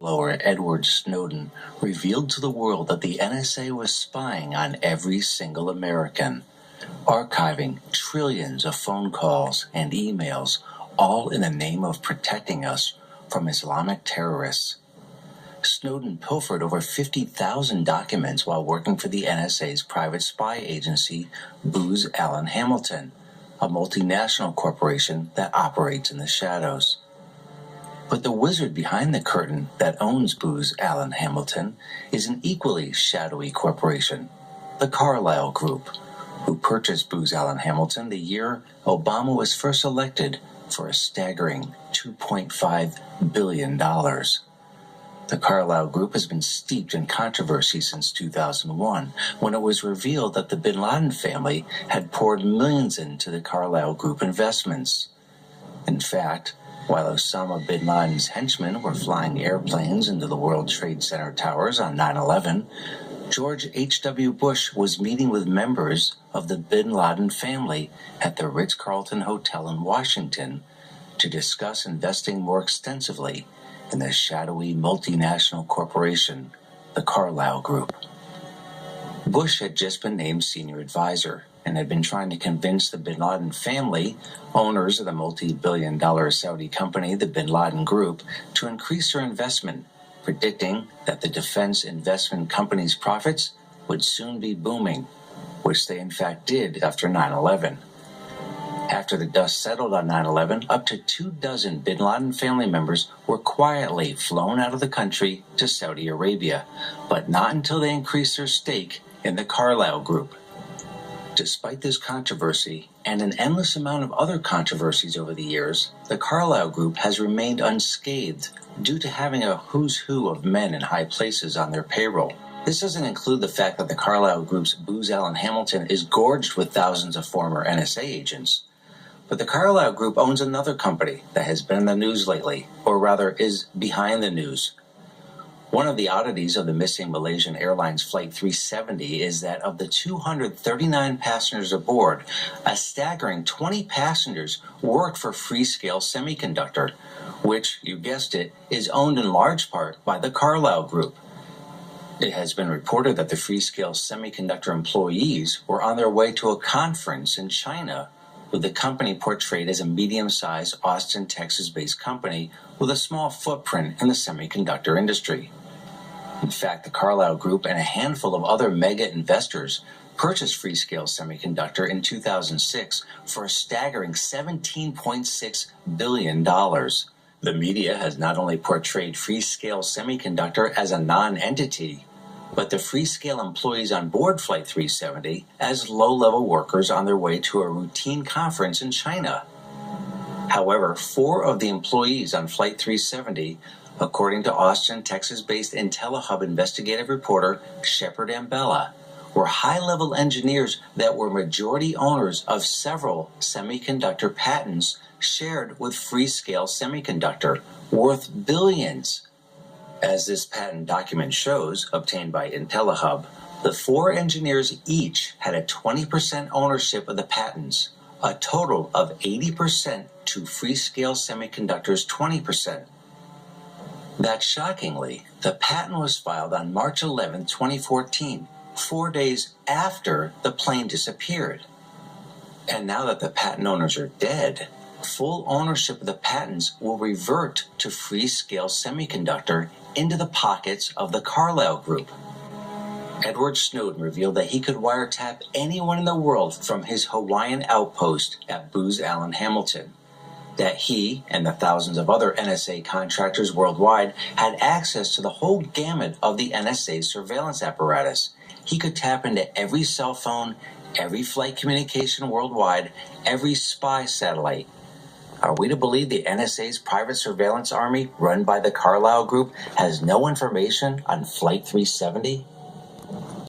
whistleblower Edward Snowden revealed to the world that the NSA was spying on every single American, archiving trillions of phone calls and emails, all in the name of protecting us from Islamic terrorists. Snowden pilfered over 50,000 documents while working for the NSA's private spy agency, Booz Allen Hamilton, a multinational corporation that operates in the shadows. But the wizard behind the curtain that owns Booz Allen Hamilton is an equally shadowy corporation, the Carlyle Group, who purchased Booz Allen Hamilton the year Obama was first elected for a staggering $2.5 billion. The Carlyle Group has been steeped in controversy since 2001, when it was revealed that the bin Laden family had poured millions into the Carlyle Group investments. In fact, while Osama bin Laden's henchmen were flying airplanes into the World Trade Center towers on 9/11, George H.W. Bush was meeting with members of the bin Laden family at the Ritz-Carlton Hotel in Washington to discuss investing more extensively in the shadowy multinational corporation, the Carlyle Group. Bush had just been named senior advisor and had been trying to convince the bin Laden family, owners of the multi-billion-dollar Saudi company, the Bin Laden Group, to increase their investment, predicting that the defense investment company's profits would soon be booming, which they in fact did after 9/11. After the dust settled on 9/11, up to 24 bin Laden family members were quietly flown out of the country to Saudi Arabia, but not until they increased their stake in the Carlyle Group. Despite this controversy and an endless amount of other controversies over the years, the Carlyle Group has remained unscathed due to having a who's who of men in high places on their payroll. This doesn't include the fact that the Carlyle Group's Booz Allen Hamilton is gorged with thousands of former NSA agents. But the Carlyle Group owns another company that has been in the news lately, or rather is behind the news. One of the oddities of the missing Malaysian Airlines Flight 370 is that of the 239 passengers aboard, a staggering 20 passengers worked for Freescale Semiconductor, which, you guessed it, is owned in large part by the Carlyle Group. It has been reported that the Freescale Semiconductor employees were on their way to a conference in China, with the company portrayed as a medium-sized Austin, Texas-based company with a small footprint in the semiconductor industry. In fact, the Carlyle Group and a handful of other mega investors purchased Freescale Semiconductor in 2006 for a staggering $17.6 billion. The media has not only portrayed Freescale Semiconductor as a non-entity, but the Freescale employees on board Flight 370 as low-level workers on their way to a routine conference in China. However, 4 of the employees on Flight 370, according to Austin, Texas-based IntelliHub investigative reporter Shepard Ambella, were high-level engineers that were majority owners of several semiconductor patents shared with Freescale Semiconductor, worth billions. As this patent document shows, obtained by IntelliHub, the 4 engineers each had a 20% ownership of the patents, a total of 80% to Freescale Semiconductor's 20%. That shockingly, the patent was filed on March 11, 2014, 4 days after the plane disappeared. And now that the patent owners are dead, full ownership of the patents will revert to Freescale Semiconductor into the pockets of the Carlyle Group. Edward Snowden revealed that he could wiretap anyone in the world from his Hawaiian outpost at Booz Allen Hamilton, that he and the thousands of other NSA contractors worldwide had access to the whole gamut of the NSA's surveillance apparatus. He could tap into every cell phone, every flight communication worldwide, every spy satellite. Are we to believe the NSA's private surveillance army, run by the Carlyle Group, has no information on Flight 370?